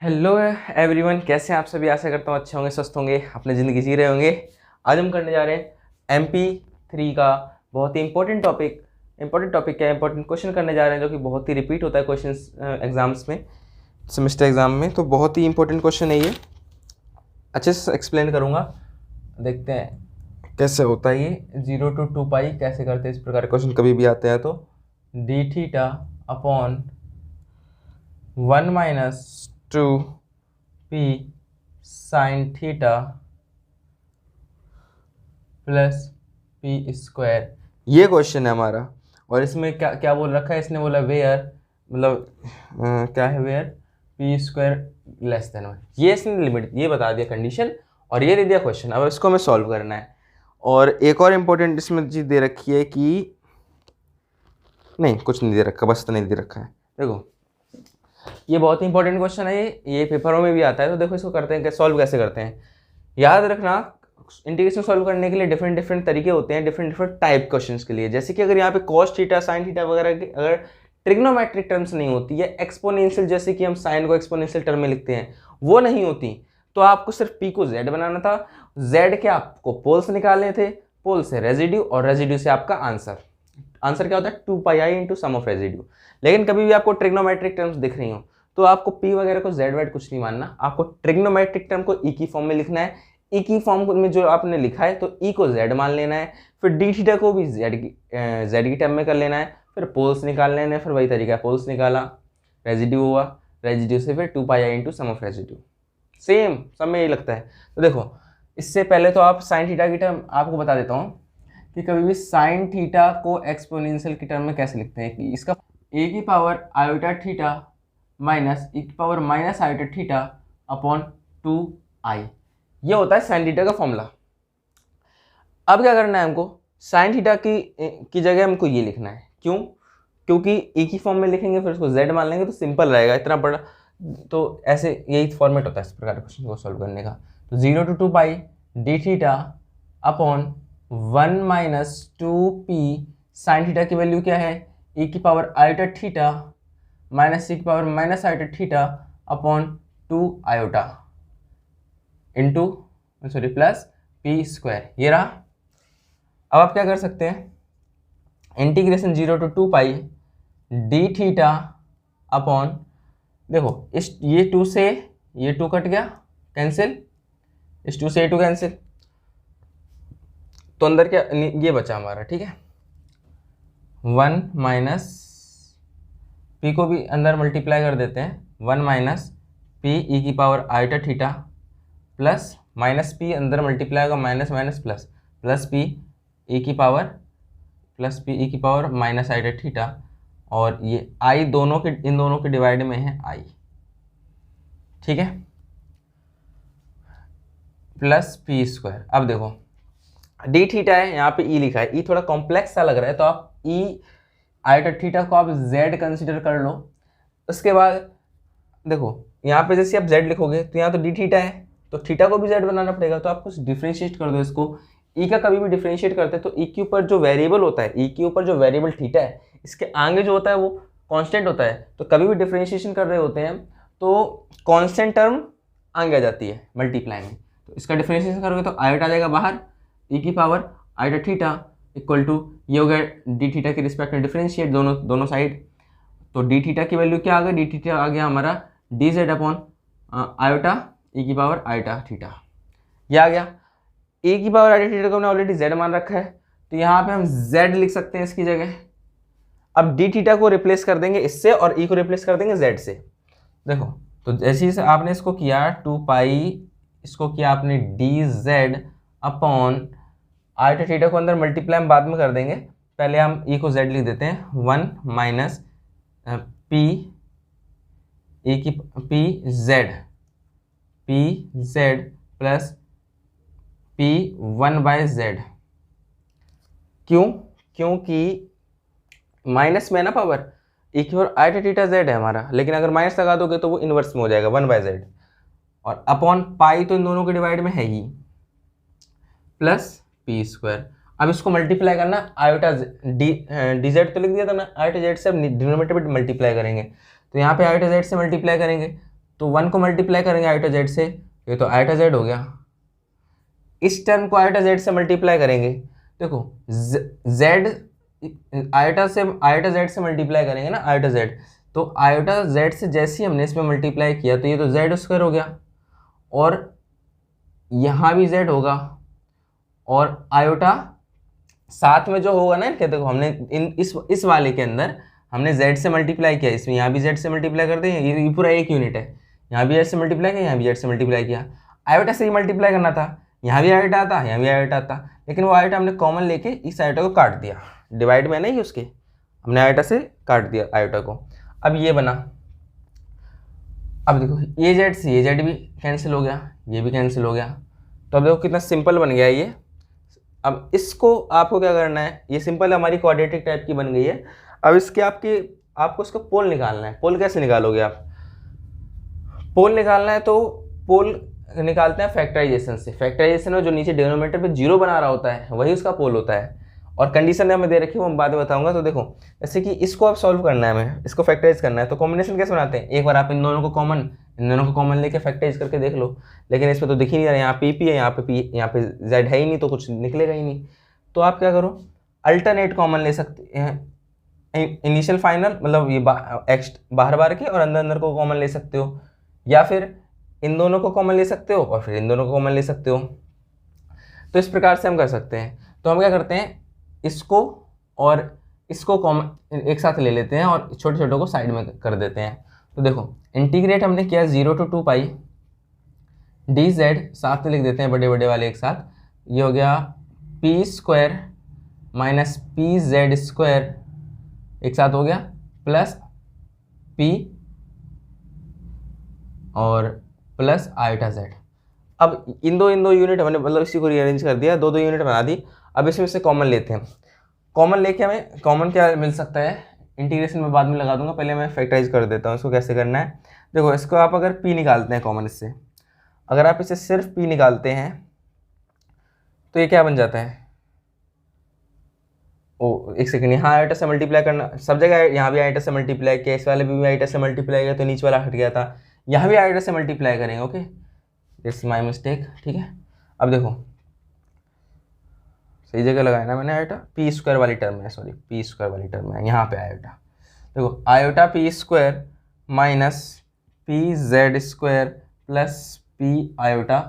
Hello everyone, कैसे हैं आप सभी। आशा करता हूँ अच्छे होंगे, स्वस्थ होंगे, अपनी ज़िंदगी जी रहे होंगे। आज हम करने जा रहे हैं MP3 का बहुत ही इंपॉर्टेंट टॉपिक क्या है, इंपॉर्टेंट क्वेश्चन करने जा रहे हैं जो कि बहुत ही रिपीट होता है क्वेश्चन एग्जाम्स में, सेमेस्टर एग्जाम में। तो बहुत ही इंपॉर्टेंट क्वेश्चन है ये, अच्छे से एक्सप्लेन करूँगा। देखते हैं कैसे होता है ये 0 to 2 पाई कैसे करते हैं। इस प्रकार क्वेश्चन कभी भी आते हैं तो d theta upon 1 minus 2p sine theta plus p square, ये क्वेश्चन है हमारा। और इसमें क्या क्या बोल रखा है, इसने बोला वेयर, मतलब क्या है where p square less than 1, ये इसने लिमिट ये बता दिया कंडीशन और ये दे दिया क्वेश्चन। अब इसको हमें सॉल्व करना है। और एक और इम्पोर्टेंट इसमें चीज़ दे रखी है कि नहीं, कुछ नहीं दे रखा, बस तो नहीं दे रखा है। देखो ये बहुत ही इंपॉर्टेंट क्वेश्चन है, ये पेपरों में भी आता है। तो देखो इसको करते हैं, सॉल्व कैसे करते हैं। याद रखना, इंटीग्रेशन सॉल्व करने के लिए डिफरेंट तरीके होते हैं, डिफरेंट टाइप क्वेश्चंस के लिए। जैसे कि अगर यहाँ पे कॉस थीटा साइन थीटा वगैरह की अगर ट्रिग्नोमेट्रिक टर्म्स नहीं होती है, एक्सपोनेंशियल, जैसे कि हम साइन को एक्सपोनेंशियल टर्म में लिखते हैं, वो नहीं होती, तो आपको सिर्फ पी को जेड बनाना था। जेड के आपको पोल्स निकालने थे, पोल से रेजिड्यू और रेजिड्यू से आपका आंसर क्या होता है 2 pi i into sum of residue. लेकिन कभी भी आपको ट्रिग्नोमेट्रिक टर्म्स दिख रही हो तो आपको पी वगैरह को जेड वेड कुछ नहीं मानना, आपको ट्रिग्नोमेट्रिक टर्म को ई की फॉर्म में लिखना है। ई की फॉर्म में जो आपने लिखा है तो ई को जेड मान लेना है, फिर डी थीटा को भी जेड की टर्म में कर लेना है, फिर पोल्स निकाल लेना है। फिर वही तरीका है, पोल्स निकाला, रेजिड्यू हुआ, रेजिड्यू से फिर 2 pi i into sum of residue. Same सब में यही लगता है। तो देखो इससे पहले तो आप साइन थीटा की टर्म आपको बता देता हूँ कि कभी भी साइन थीटा को एक्सपोनेंशियल की टर्म में कैसे लिखते हैं कि इसका ए की पावर आयोटा थीटा माइनस ई की power minus iota theta upon 2i, ये होता है साइन थीटा का फॉर्मूला। अब क्या करना है हमको, साइन थीटा की जगह हमको ये लिखना है। क्यों? क्योंकि ए की फॉर्म में लिखेंगे फिर उसको जेड मान लेंगे तो सिंपल रहेगा, इतना बड़ा। तो ऐसे यही फॉर्मेट होता है इस प्रकार के क्वेश्चन को सॉल्व करने का। तो 0 to 2 pi D theta upon 1 minus 2p sine theta की वैल्यू क्या है, e की पावर आयोटा थीटा माइनस सी की power minus iota theta upon 2 iota into plus P square, ये रहा। अब आप क्या कर सकते हैं, integration 0 to 2 pi D theta upon, देखो इस ये 2 से ये 2 कट गया कैंसिल, इस 2 से ये 2 कैंसिल, तो अंदर क्या ये बचा हमारा, ठीक है। 1 माइनस पी को भी अंदर मल्टीप्लाई कर देते हैं, 1 माइनस पी ई की power iota theta plus minus P अंदर मल्टीप्लाई होगा, minus minus plus, plus P e की पावर माइनस आयोटा थीटा, और ये आई दोनों के इन दोनों के डिवाइड में है आई, ठीक है, प्लस पी स्क्वायर। अब देखो डी थीटा है, यहाँ पे ई लिखा है, ई थोड़ा कॉम्प्लेक्स सा लग रहा है तो आप ई आयोटा थीटा को आप z कंसिडर कर लो। उसके बाद देखो यहाँ पे जैसे आप z लिखोगे तो यहाँ तो डी थीटा है तो थीटा को भी z बनाना पड़ेगा, तो आप कुछ डिफ्रेंशिएट कर दो इसको। e का कभी भी डिफ्रेंशिएट करते हैं तो e के ऊपर जो वेरिएबल होता है, e के ऊपर जो वेरिएबल थीटा है, इसके आगे जो होता है वो कांस्टेंट होता है। तो कभी भी डिफ्रेंशिएशन कर रहे होते हैं तो कांस्टेंट टर्म आगे आ जाती है मल्टीप्लाई में, तो इसका डिफ्रेंशिएशन करोगे तो आयोटा आ जाएगा बाहर, e की power iota theta equal to ये हो गया डी थीटा के रिस्पेक्ट में डिफरेंशिएट दोनों साइड। तो डी थीटा की वैल्यू क्या आ गया, डी थीटा आ गया हमारा d z upon iota e की पावर आयोटा थीटा, ये आ गया। ए की पावर आयोटा थीटा को हमने ऑलरेडी जेड मान रखा है तो यहाँ पे हम जेड लिख सकते हैं इसकी जगह। अब डी थीटा को रिप्लेस कर देंगे इससे और ई को रिप्लेस कर देंगे जेड से। देखो तो जैसे ही आपने इसको किया 2 पाई, इसको किया आपने D z upon iota theta को अंदर मल्टीप्लाई हम बाद में कर देंगे, पहले हम ई को जेड लिख देते हैं, 1 माइनस पी ई की p z plus p 1 by z. क्यों? क्योंकि माइनस में है ना पावर, ई की पावर आयोटा थीटा जेड है हमारा, लेकिन अगर माइनस लगा दोगे तो वो इन्वर्स में हो जाएगा 1 बाय जेड, और अपॉन पाई तो इन दोनों के डिवाइड में है ही, प्लस पी स्क्वायर। अब इसको मल्टीप्लाई करना, आयोटा डी जेड तो लिख दिया था ना, आयोटा जेड से अब डिनोमिनेटर पे मल्टीप्लाई करेंगे, तो यहाँ पे आयोटा जेड से मल्टीप्लाई करेंगे तो 1 को मल्टीप्लाई करेंगे आयोटा जेड से, ये तो आयोटा जेड हो गया। इस टर्म को आयोटा जेड से मल्टीप्लाई करेंगे, देखो जेड आयोटा जेड से मल्टीप्लाई करेंगे ना, आयोटा जेड, तो आयोटा जेड से जैसे ही हमने इसमें मल्टीप्लाई किया तो ये तो जेड स्क्वायर हो गया, और यहाँ भी जेड होगा, और आयोटा साथ में जो होगा ना, क्या देखो हमने इस वाले के अंदर हमने z से मल्टीप्लाई किया, इसमें यहाँ भी z से मल्टीप्लाई कर देंगे, ये पूरा एक यूनिट है, यहाँ भी z से मल्टीप्लाई किया, यहाँ भी z से मल्टीप्लाई किया, आयोटा से ही मल्टीप्लाई करना था, यहाँ भी आयोटा आता, यहाँ भी आयोटा आता, लेकिन वो आयोटा हमने कॉमन लेके इस आयोटा को काट दिया, डिवाइड में नहीं उसके, हमने आयोटा से काट दिया आयोटा को। अब ये बना, अब देखो ये जेड से ये जेड भी कैंसिल हो गया, ये भी कैंसिल हो गया, तो अब देखो कितना सिंपल बन गया ये। अब इसको आपको क्या करना है, ये सिंपल हमारी क्वाड्रेटिक टाइप की बन गई है। अब इसके आपको इसका पोल निकालना है। पोल कैसे निकालोगे आप, पोल निकालना है तो पोल निकालते हैं फैक्टराइजेशन से। फैक्टराइजेशन में जो नीचे डिनोमिनेटर पे जीरो बना रहा होता है वही उसका पोल होता है, और कंडीशन हमें दे रखी है वो मैं बाद में बताऊंगा। तो देखो जैसे कि इसको अब सॉल्व करना है, हमें इसको फैक्टराइज करना है, तो कॉम्बिनेशन कैसे बनाते हैं, एक बार आप इन दोनों को कॉमन लेके फैक्टराइज करके देख लो, लेकिन इसमें तो दिख ही नहीं रहा, यहाँ पी है, यहाँ पे जेड है ही नहीं, तो कुछ निकलेगा ही नहीं। तो आप क्या करो, अल्टरनेट कॉमन ले सकते हैं, इनिशियल फाइनल मतलब ये बाहर के और अंदर को कॉमन ले सकते हो, या फिर इन दोनों को कॉमन ले सकते हो और फिर इन दोनों को कॉमन ले सकते हो। तो इस प्रकार से हम कर सकते हैं। तो हम क्या करते हैं, इसको और इसको कॉमन एक साथ ले लेते हैं और छोटे छोटों को साइड में कर देते हैं। तो देखो इंटीग्रेट हमने किया 0 to 2 पाई डी जेड, साथ में लिख देते हैं बड़े बड़े वाले एक साथ, ये हो गया P square minus P Z square एक साथ हो गया, प्लस पी और प्लस आयोटा जेड। अब इन दो यूनिट हमने मतलब इसी को रीअरेंज कर दिया, दो यूनिट बना दी। अब इसमें से कॉमन लेते हैं, कॉमन लेके हमें कॉमन क्या मिल सकता है, इंटीग्रेशन में बाद में लगा दूंगा, पहले मैं फैक्टराइज कर देता हूँ इसको कैसे करना है। देखो इसको आप अगर p निकालते हैं कॉमन इससे, अगर आप इसे सिर्फ p निकालते हैं तो ये क्या बन जाता है, ओ एक सेकंड, यहाँ आयोटा से मल्टीप्लाई करना, सब जगह यहाँ भी आयोटा से मल्टीप्लाई किया, इस वाले भी आयोटा से मल्टीप्लाई किया तो नीचे वाला हट गया था, यहाँ भी आयोटा से मल्टीप्लाई करेंगे। ओके इट्स माय मिस्टेक, ठीक है। अब देखो सही जगह लगाया ना मैंने आयोटा, पी स्क्वायर वाली टर्म है, सॉरी पी स्क्वायर वाली टर्म है, यहाँ पे आयोटा, देखो iota P square minus P Z square plus P iota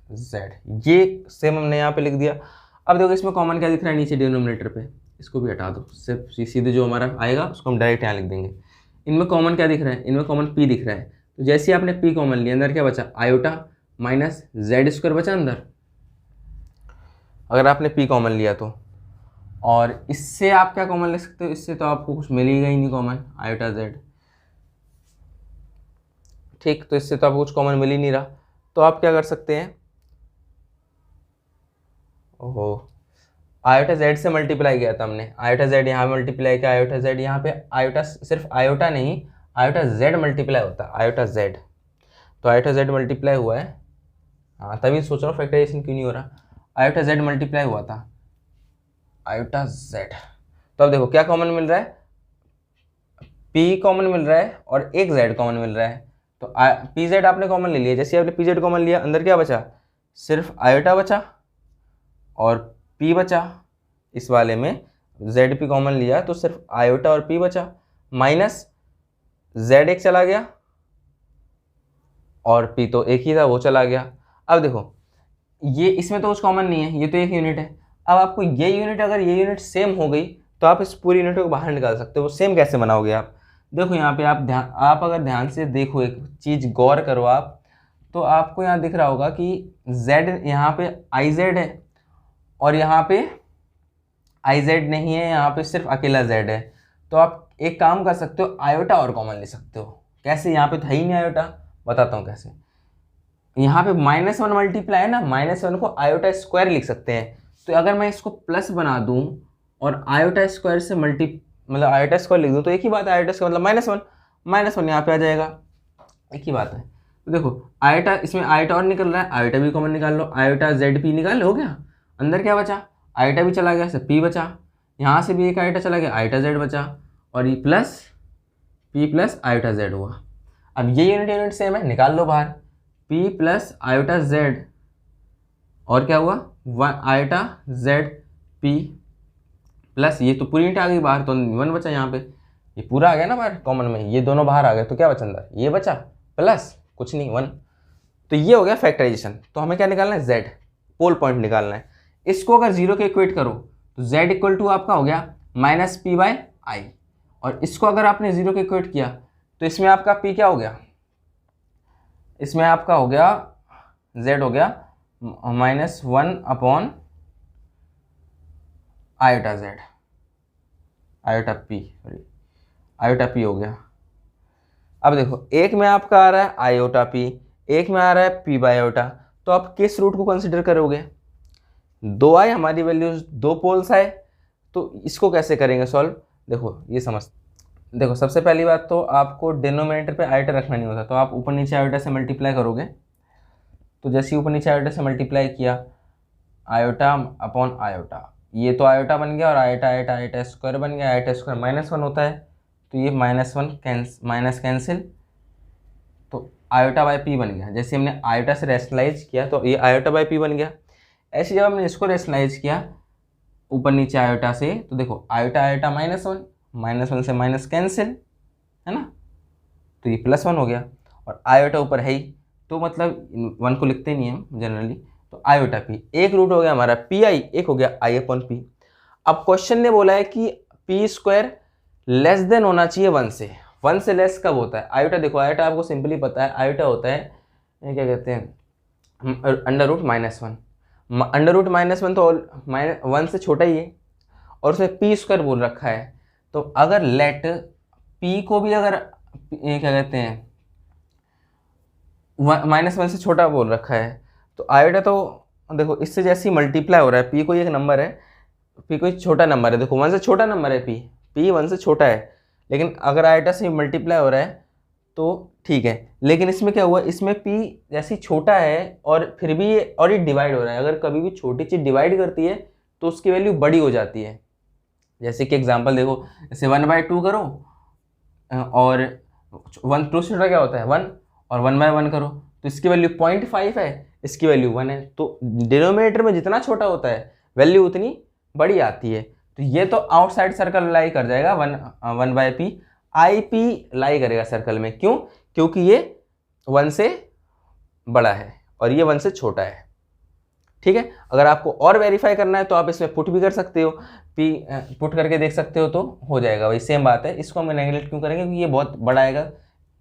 Z, ये सेम हमने यहाँ पे लिख दिया। अब देखो इसमें कॉमन क्या दिख रहा है नीचे डिनोमिनेटर पे, इसको भी हटा दो, सिर्फ सीधे जो हमारा आएगा उसको हम डायरेक्ट यहाँ लिख देंगे। इनमें कॉमन क्या दिख रहा है, इनमें कॉमन p दिख रहा है, तो जैसे ही आपने p कॉमन लिया अंदर क्या बचा, आयोटा माइनस जेड स्क्वायर बचा अंदर, अगर आपने p कॉमन लिया तो। और इससे आप क्या कॉमन ले सकते हो, इससे तो आपको कुछ मिलेगा ही नहीं कॉमन, आयोटा जेड, ठीक, तो इससे तो आपको कुछ कॉमन मिल ही नहीं रहा। तो आप क्या कर सकते हैं, ओहो आयोटा जेड से मल्टीप्लाई किया था हमने, आयोटा जेड यहाँ मल्टीप्लाई किया, आयोटा जेड यहाँ पे, आयोटा सिर्फ आयोटा नहीं, आयोटा जेड मल्टीप्लाई होता है, आयोटा जेड, तो आयोटा जेड मल्टीप्लाई हुआ है, हाँ तभी सोच रहा हूँ फैक्टराइजेशन क्यों नहीं हो रहा, आयोटा जेड मल्टीप्लाई हुआ था, आयोटा जेड। तो अब देखो क्या कॉमन मिल रहा है, p कॉमन मिल रहा है और एक z कॉमन मिल रहा है, तो पी जेड आपने कॉमन ले लिया, जैसे आपने पी जेड कॉमन लिया अंदर क्या बचा, सिर्फ आयोटा बचा और p बचा, इस वाले में जेड पी कॉमन लिया तो सिर्फ आयोटा और p बचा, माइनस जेड एक चला गया और p तो एक ही था वो चला गया। अब देखो ये इसमें तो कुछ कॉमन नहीं है, ये तो एक यूनिट है। अब आपको ये यूनिट, अगर ये यूनिट सेम हो गई तो आप इस पूरी यूनिट को बाहर निकाल सकते हो। वो सेम कैसे बनाओगे आप, देखो यहाँ पे आप अगर ध्यान से देखो, एक चीज़ गौर करो आप, तो आपको यहाँ दिख रहा होगा कि z यहाँ पे आई जेड है और यहाँ पे आई जेड नहीं है, यहाँ पे सिर्फ अकेला z है। तो आप एक काम कर सकते हो, आयोटा और कॉमन ले सकते हो। कैसे, यहाँ पे था ही नहीं आयोटा, बताता हूँ कैसे। यहाँ पे -1 मल्टीप्लाई है ना, -1 को आयोटा स्क्वायर लिख सकते हैं। तो अगर मैं इसको प्लस बना दूँ और आयोटा स्क्वायर से मतलब आयोटा स्क्वायर लिख दूँ तो एक ही बात है, आयोटा स्क्वायर मतलब -1 यहाँ पे आ जाएगा, एक ही बात है। तो देखो आयोटा, इसमें आयोटा और निकल रहा है, आयोटा भी कॉमन निकाल लो, आयोटा जेड पी निकाल लो, हो गया। अंदर क्या बचा, आयोटा भी चला गया, सिर्फ पी बचा, यहाँ से भी एक आयोटा चला गया, आयोटा जेड बचा, और ये plus P plus iota Z हुआ। अब ये यूनिट सेम है, निकाल लो बाहर, p प्लस आयोटा जेड और क्या हुआ one iota Z p plus ये तो पूरी यूनिट आ गई बाहर, तो 1 बचा यहाँ पे, ये पूरा आ गया ना बाहर कॉमन में, ये दोनों बाहर आ गए, तो क्या बचा अंदर, ये बचा प्लस कुछ नहीं 1। तो ये हो गया फैक्टराइजेशन। तो हमें क्या निकालना है, z पोल पॉइंट निकालना है। इसको अगर 0 के इक्वेट करो तो z इक्वल टू आपका हो गया माइनस पी बाई आई, और इसको अगर आपने 0 के इक्वेट किया तो इसमें आपका p क्या हो गया, इसमें आपका हो गया z हो गया -1 upon iota z, iota p हो गया। अब देखो एक में आपका आ रहा है आयोटा p, एक में आ रहा है p बाय आयोटा, तो आप किस रूट को कंसिडर करोगे, 2 आए हमारी वैल्यूज, 2 पोल्स आए, तो इसको कैसे करेंगे सॉल्व। देखो ये समझ, देखो सबसे पहली बात तो आपको डिनोमिनेटर पे आयोटा रखना नहीं होता, तो आप ऊपर नीचे आयोटा से मल्टीप्लाई करोगे, तो जैसे ऊपर नीचे आयोटा से मल्टीप्लाई किया आयोटा अपॉन आयोटा, ये तो आयोटा बन गया और आयोटा आयोटा आयोटा स्क्वायर बन गया, आयोटा स्क्वायर -1 होता है, तो ये -1 माइनस कैंसिल, तो आयोटा बाई पी बन गया। जैसे हमने आयोटा से रेशनलाइज किया तो ये आयोटा बाई पी बन गया। ऐसे जब हमने इसको रेशनलाइज किया ऊपर नीचे आयोटा से, तो देखो आयोटा आयोटा -1 से माइनस कैंसिल, है ना, तो ये +1 हो गया, और आयोटा ऊपर है ही, तो मतलब 1 को लिखते नहीं हम जनरली, तो आयोटा पी, एक रूट हो गया हमारा पी आई, एक हो गया आई अपॉन पी। अब क्वेश्चन ने बोला है कि पी स्क्वायर लेस देन होना चाहिए 1 से, 1 से लेस कब होता है, आयोटा देखो आयोटा आपको सिंपली पता है, आयोटा होता है क्या कहते हैं √-1, √-1 तो 1 से छोटा ही है, और उसमें पी स्क्वायर बोल रखा है, तो अगर लेट पी को भी अगर क्या कहते हैं -1 से छोटा बोल रखा है, तो आयोटा तो देखो इससे जैसे ही मल्टीप्लाई हो रहा है, पी कोई एक नंबर है, पी कोई छोटा नंबर है, देखो 1 से छोटा नंबर है, पी 1 से छोटा है, लेकिन अगर आयोटा से मल्टीप्लाई हो रहा है तो ठीक है, लेकिन इसमें क्या हुआ, इसमें p जैसे छोटा है और फिर भी और ये डिवाइड हो रहा है, अगर कभी भी छोटी चीज़ डिवाइड करती है तो उसकी वैल्यू बड़ी हो जाती है। जैसे कि एग्जांपल देखो, जैसे 1/2 करो और 1 2 से छोटा क्या होता है 1, और 1/1 करो तो इसकी वैल्यू 0.5 है, इसकी वैल्यू 1 है, तो डिनोमिनेटर में जितना छोटा होता है वैल्यू उतनी बड़ी आती है। तो ये तो आउटसाइड सर्कल लाई कर जाएगा 1/p, आई पी लाई करेगा सर्कल में, क्यों, क्योंकि ये 1 से बड़ा है और ये 1 से छोटा है। ठीक है, अगर आपको और वेरीफाई करना है तो आप इसमें पुट भी कर सकते हो, पी पुट करके देख सकते हो, तो हो जाएगा, वही सेम बात है। इसको हम नेगलेक्ट क्यों करेंगे, क्योंकि ये बहुत बड़ा आएगा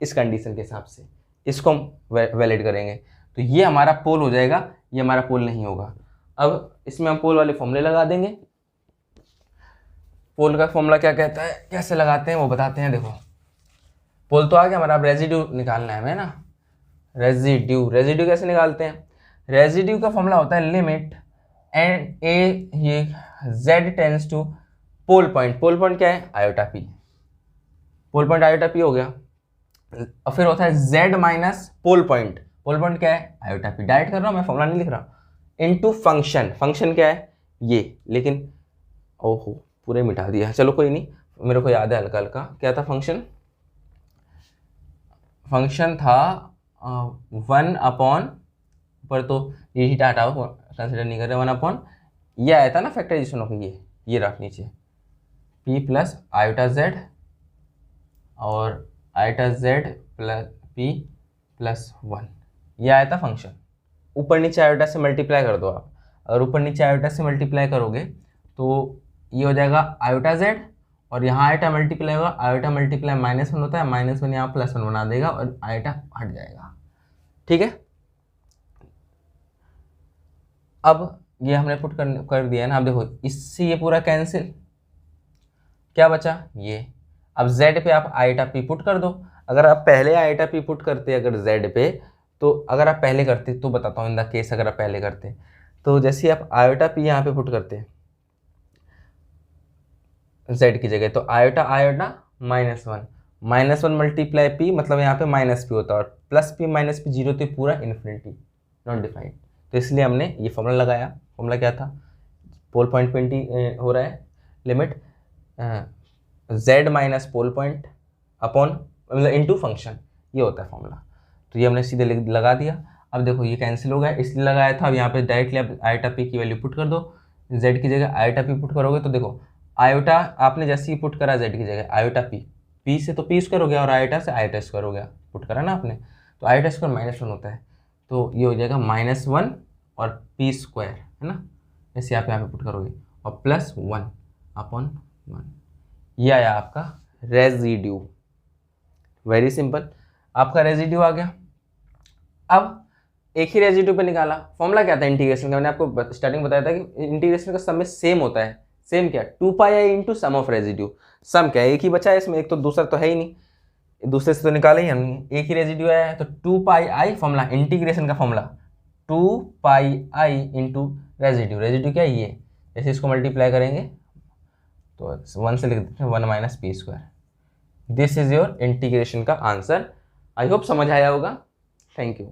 इस कंडीशन के हिसाब से, इसको हम वैलिड करेंगे, तो ये हमारा पोल हो जाएगा, ये हमारा पोल नहीं होगा। अब इसमें हम पोल वाले फॉर्मूले लगा देंगे। पोल का फॉर्मूला क्या कहता है, कैसे लगाते हैं वो बताते हैं। देखो पोल तो आ गया हमारा, अब रेजिड्यू निकालना है हमें ना, रेजिड्यू कैसे निकालते हैं, रेजिड्यू का फॉर्मूला होता है लिमिट एंड ए ये z tends to pole point, pole point क्या है iota p, pole point iota p हो गया, और फिर होता है z minus pole point, pole point क्या है आयोटा पी, डायरेक्ट कर रहा हूँ मैं, फॉर्मूला नहीं लिख रहा, इनटू फंक्शन, फंक्शन क्या है ये, लेकिन ओहो पूरे मिटा दिया, चलो कोई नहीं, मेरे को याद है हल्का हल्का, क्या था फंक्शन, फंक्शन था 1 अपॉन, ऊपर तो ये टाटा कंसिडर नहीं कर रहे, 1 अपॉन ये आया था ना फैक्टराइजेशन ऑफ ये रख नीचे p प्लस आयोटा z और iota z plus p plus 1, ये आया था फंक्शन। ऊपर नीचे आयोटा से मल्टीप्लाई कर दो आप, अगर ऊपर नीचे आयोटा से मल्टीप्लाई करोगे तो ये हो जाएगा आयोटा z, और यहाँ आयोटा मल्टीप्लाई होगा, आयोटा मल्टीप्लाई -1 होता है, -1 यहाँ +1 बना देगा और आयोटा हट जाएगा। ठीक है, अब ये हमने पुट कर दिया है ना, अब देखो इससे ये पूरा कैंसिल, क्या बचा ये, अब z पे आप आयोटा p पुट कर दो। अगर आप पहले आयोटा p पुट करते अगर z पे, तो अगर आप पहले करते तो बताता हूँ इन द केस, अगर आप पहले करते तो जैसे आप आयोटा p यहाँ पे पुट करते z की जगह, तो आयोटा आयोटा -1 मल्टीप्लाई p, मतलब यहाँ पे -p होता है, और +p -p 0, तो पूरा इन्फिनिटी नॉट डिफाइंड, तो इसलिए हमने ये फॉर्मूला लगाया। फॉर्मूला क्या था, पोल पॉइंट 20 हो रहा है, limit z minus pole point upon मतलब इनटू फंक्शन, ये होता है फॉर्मूला। तो ये हमने सीधे लगा दिया। अब देखो ये कैंसिल हो गया, इसलिए लगाया था। अब यहाँ पे डायरेक्टली आप आयोटा पी की वैल्यू पुट कर दो, जेड की जगह आयोटा पी पुट करोगे तो देखो आयोटा आपने जैसे ही पुट करा जेड की जगह आयोटा पी से तो पी स्क्वायर हो गया और आयोटा से आयोटा स्क्वायर हो गया, पुट करा ना आपने, तो आयोटा स्क्वायर -1 होता है, तो ये हो जाएगा -1 और पी स्क्वायर, है ना, ऐसे आप यहाँ पे पुट करोगे और +1/1, ये आया आपका रेजिड्यू। वेरी सिंपल, आपका रेजिड्यू आ गया। अब एक ही रेजिड्यू पे निकाला, फॉर्मूला क्या था इंटीग्रेशन का, मैंने आपको स्टार्टिंग बताया था कि इंटीग्रेशन का सम में सेम होता है। सेम क्या, 2πi into sum of residue. Sum क्या है, एक ही बचा है इसमें, एक तो दूसरा तो है ही नहीं, दूसरे से तो निकाला ही हमने, एक ही रेजिड्यू आया है, तो 2πi फॉर्मूला इंटीग्रेशन का formula 2πi into residue. Residue क्या है ये, जैसे इसको मल्टीप्लाई करेंगे तो 1 से लिख देते हैं 1 - P square. This is your integration का आंसर। आई होप समझ आया होगा। Thank you.